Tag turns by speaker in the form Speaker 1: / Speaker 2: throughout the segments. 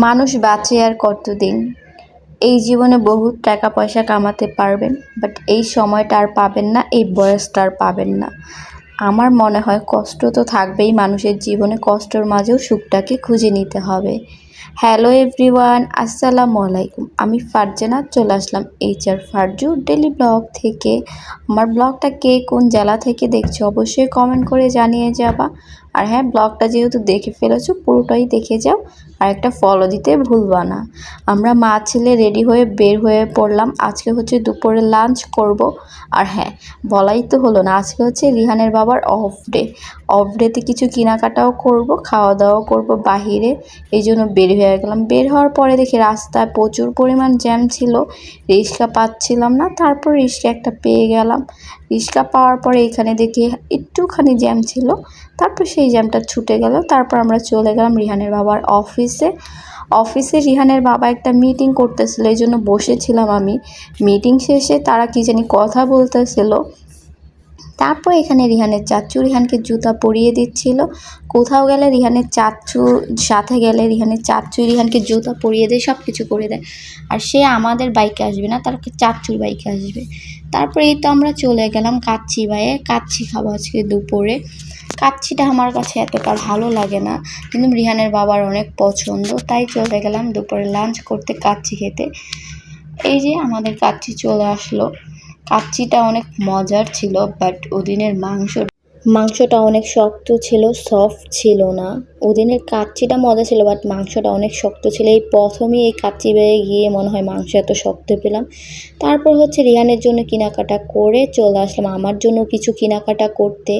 Speaker 1: মানুষ বাঁচে আর কতদিন। এই জীবনে বহুত টাকা পয়সা কামাতে পারবেন, বাট এই সময়টা আর পাবেন না, এই বয়সটা আর পাবেন না। আমার মনে হয় কষ্ট তো থাকবেই মানুষের জীবনে, কষ্টের মাঝেও সুখটাকে খুঁজে নিতে হবে। হ্যালো এভরিওয়ান, আসসালামু আলাইকুম। আমি ফারজানা চলে আসলাম HR ফারজু ডেলি ব্লগ থেকে। আমার ব্লগটা কে কোন জেলা থেকে দেখছো অবশ্যই কমেন্ট করে জানিয়ে যাবা। আর হ্যাঁ, ব্লগটা যেহেতু দেখে ফেলেছো পুরোটাই দেখে যাও, আর একটা ফলো দিতে ভুলবা না। আমরা মা ছেলে রেডি হয়ে বের হয়ে পড়লাম। আজকে হচ্ছে দুপুরে লাঞ্চ করব। আর হ্যাঁ, বলাই তো হলো না, আজকে হচ্ছে রিহানের বাবার অফ ডে। অফ ডেতে কিছু কেনাকাটাও করব, খাওয়া দাওয়াও করব বাহিরে, এই জন্য বের হয়ে গেলাম। বের হওয়ার পরে দেখি রাস্তায় প্রচুর পরিমাণ জ্যাম ছিল, রিক্সা পাচ্ছিলাম না। তারপর রিক্সা একটা পেয়ে গেলাম। রিক্সা পাওয়ার পরে এখানে দেখি একটুখানি জ্যাম ছিল, তারপর সেই জ্যামটা ছুটে গেল। তারপর আমরা চলে গেলাম রিহানের বাবার অফিসে রিহানের বাবা একটা মিটিং করতেছিল, এই জন্য বসেছিলাম আমি। মিটিং শেষে তারা কি জানি কথা বলতেছিল। তারপর এখানে রিহানের চাচ্চু রিহানকে জুতা পরিয়ে দিচ্ছিল। কোথাও গেলে রিহানের চাচ্চু সাথে গেলে রিহানের চাচ্চু রিহানকে জুতা পরিয়ে দেয়, সব কিছু করে দেয়। আর সে আমাদের বাইকে আসবে না, তার চাচ্চুর বাইকে আসবে। তারপরে এই তো আমরা চলে গেলাম কাচ্চি বাইয়ে। কাচ্চি খাবো আজকে দুপুরে। কাচ্চিটা আমার কাছে এতটা ভালো লাগে না, কিন্তু রিহানের বাবার অনেক পছন্দ, তাই চলে গেলাম দুপুরে লাঞ্চ করতে, কাচ্চি খেতে। এই যে আমাদের কাচ্চি চলে আসলো। কাচ্চিটা অনেক মজার ছিল, বাট ওদিনের মাংসটা অনেক শক্ত ছিল, সফট ছিল না। ওদিনের কাচ্চিটা মজা ছিল, বাট মাংসটা অনেক শক্ত ছিল। এই প্রথমেই এই কাচ্চি বেয়ে গিয়ে মনে হয় মাংস এত শক্ত পেলাম। তারপর হচ্ছে রিহানের জন্য কেনাকাটা করে চলে আসলাম আমার জন্য কিছু কেনাকাটা করতে।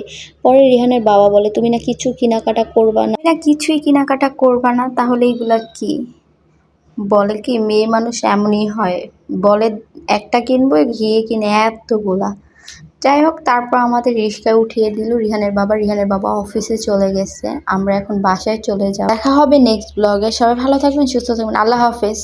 Speaker 1: পরে রিহানের বাবা বলে, তুমি না কিছু কেনাকাটা করবা না, কিছুই কেনাকাটা করবা না, তাহলে এইগুলা কি? বলে কি মেয়ে মানুষ এমনই হয়, বলে একটা কিনবো গিয়ে কিনে এতগুলা। যাই হোক, তারপর আমাদের রিক্সায় উঠিয়ে দিল রিহানের বাবা অফিসে চলে গেছে। আমরা এখন বাসায় চলে যাব। দেখা হবে নেক্সট ব্লগে। সবাই ভালো থাকবেন, সুস্থ থাকবেন। আল্লাহ হাফেজ।